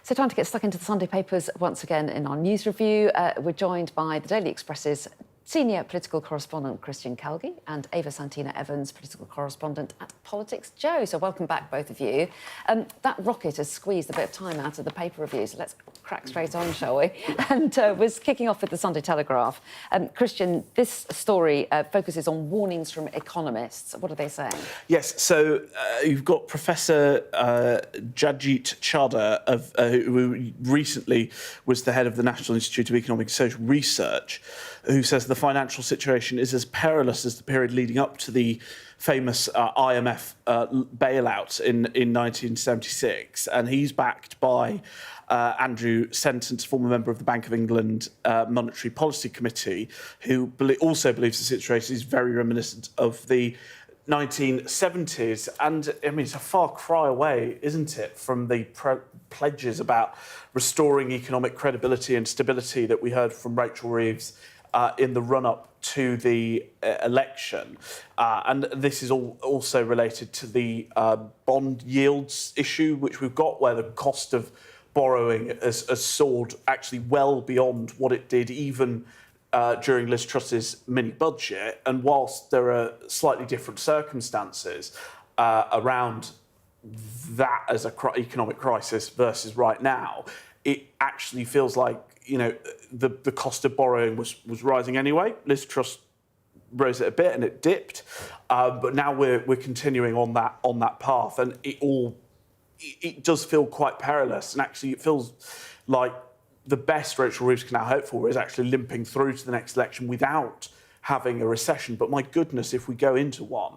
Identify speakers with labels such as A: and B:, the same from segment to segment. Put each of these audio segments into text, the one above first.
A: So time to get stuck into the Sunday papers once again in our news review. We're joined by the Daily Express's senior political correspondent Christian Calgie and Ava Santina Evans, political correspondent at Politics Joe. So welcome back, both of you. That rocket has squeezed a bit of time out of the paper reviews. Let's crack straight on, shall we? And was kicking off with the Sunday Telegraph. Christian, this story focuses on warnings from economists. What are they saying?
B: Yes, so you've got Professor Jagdeep Chadha, who recently was the head of the National Institute of Economic and Social Research, who says the financial situation is as perilous as the period leading up to the famous IMF bailout in 1976. And he's backed by Andrew Sentance, former member of the Bank of England Monetary Policy Committee, who also believes the situation is very reminiscent of the 1970s. And I mean, it's a far cry away, isn't it, from the pledges about restoring economic credibility and stability that we heard from Rachel Reeves in the run-up to the election. And this is also related to the bond yields issue, which we've got, where the cost of borrowing has soared actually well beyond what it did even during Liz Truss's mini-budget. And whilst there are slightly different circumstances around that as an economic crisis versus right now, it actually feels like, you know, the cost of borrowing was rising anyway. Liz Truss rose it a bit and it dipped, but now we're continuing on that path, and it does feel quite perilous. And actually, it feels like the best Rachel Reeves can now hope for is actually limping through to the next election without having a recession. But my goodness, if we go into one,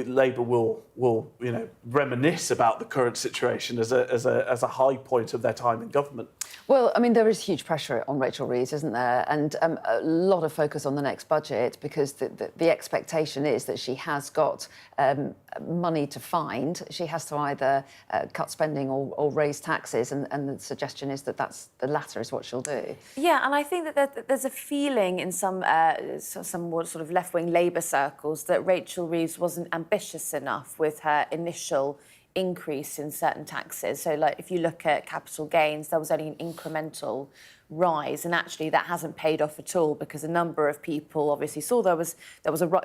B: Labour will reminisce about the current situation as a high point of their time in government.
A: Well, I mean, there is huge pressure on Rachel Reeves, isn't there? And a lot of focus on the next budget, because the expectation is that she has got money to find. She has to either cut spending or raise taxes, and the suggestion is that the latter is what she'll do.
C: Yeah, and I think that there's a feeling in some more sort of left-wing Labour circles that Rachel Reeves wasn't ambitious enough with her initial increase in certain taxes. So, like, if you look at capital gains, there was only an incremental rise, and actually that hasn't paid off at all, because a number of people obviously saw there was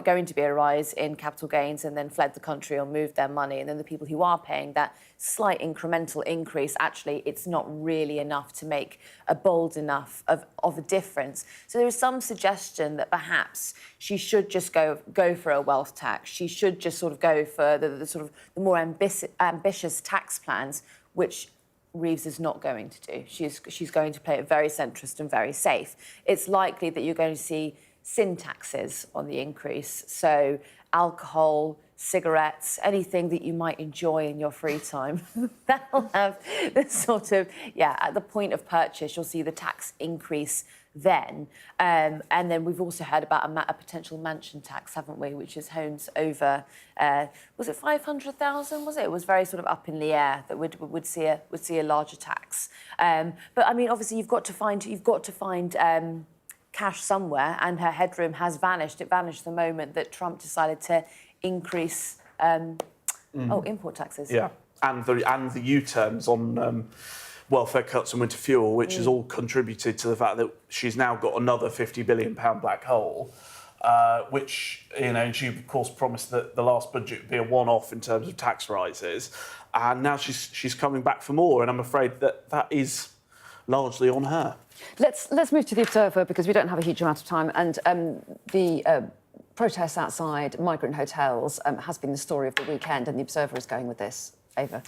C: going to be a rise in capital gains and then fled the country or moved their money. And then the people who are paying that slight incremental increase, actually it's not really enough to make a bold enough of a difference. So there is some suggestion that perhaps she should just go for a wealth tax. She should just sort of go for the more ambitious tax plans, which Reeves is not going to do. She's going to play it very centrist and very safe. It's likely that you're going to see sin taxes on the increase. So alcohol, cigarettes, anything that you might enjoy in your free time, that'll have this sort of, at the point of purchase, you'll see the tax increase then. And then we've also heard about a potential mansion tax, haven't we, which is homes over, was it 500,000, was it? It was very sort of up in the air that would see a larger tax. But I mean, obviously you've got to find cash somewhere, and her headroom has vanished. It vanished the moment that Trump decided to increase import taxes.
B: Yeah, and the U-turns on welfare cuts and winter fuel, which has all contributed to the fact that she's now got another £50 billion black hole, which, and she of course promised that the last budget would be a one-off in terms of tax rises, and now she's coming back for more, and I'm afraid that is largely on her. Let's
A: move to the Observer, because we don't have a huge amount of time, and the protests outside migrant hotels has been the story of the weekend, and the Observer is going with this. Ava.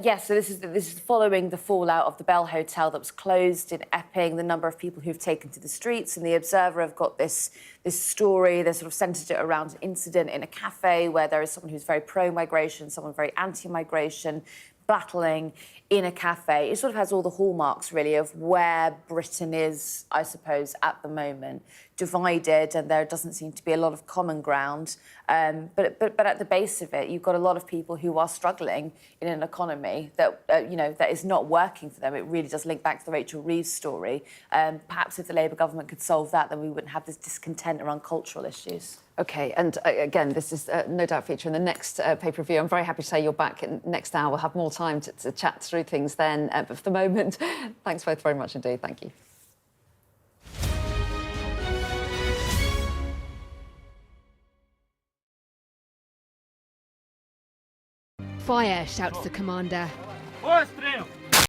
C: Yes, so this is following the fallout of the Bell Hotel that was closed in Epping, the number of people who've taken to the streets, and the Observer have got this story. They sort of centred it around an incident in a cafe where there is someone who's very pro-migration, someone very anti-migration, battling in a cafe. It sort of has all the hallmarks, really, of where Britain is, I suppose, at the moment. divided and there doesn't seem to be a lot of common ground. But at the base of it, you've got a lot of people who are struggling in an economy that, that is not working for them. It really does link back to the Rachel Reeves story. Perhaps if the Labour government could solve that, then we wouldn't have this discontent around cultural issues.
A: OK, and again, this is no doubt feature in the next paper review. I'm very happy to say you're back next hour. We'll have more time to chat through things then. But for the moment, thanks both very much indeed. Thank you.
D: Fire, shouts the commander.
E: Пострел!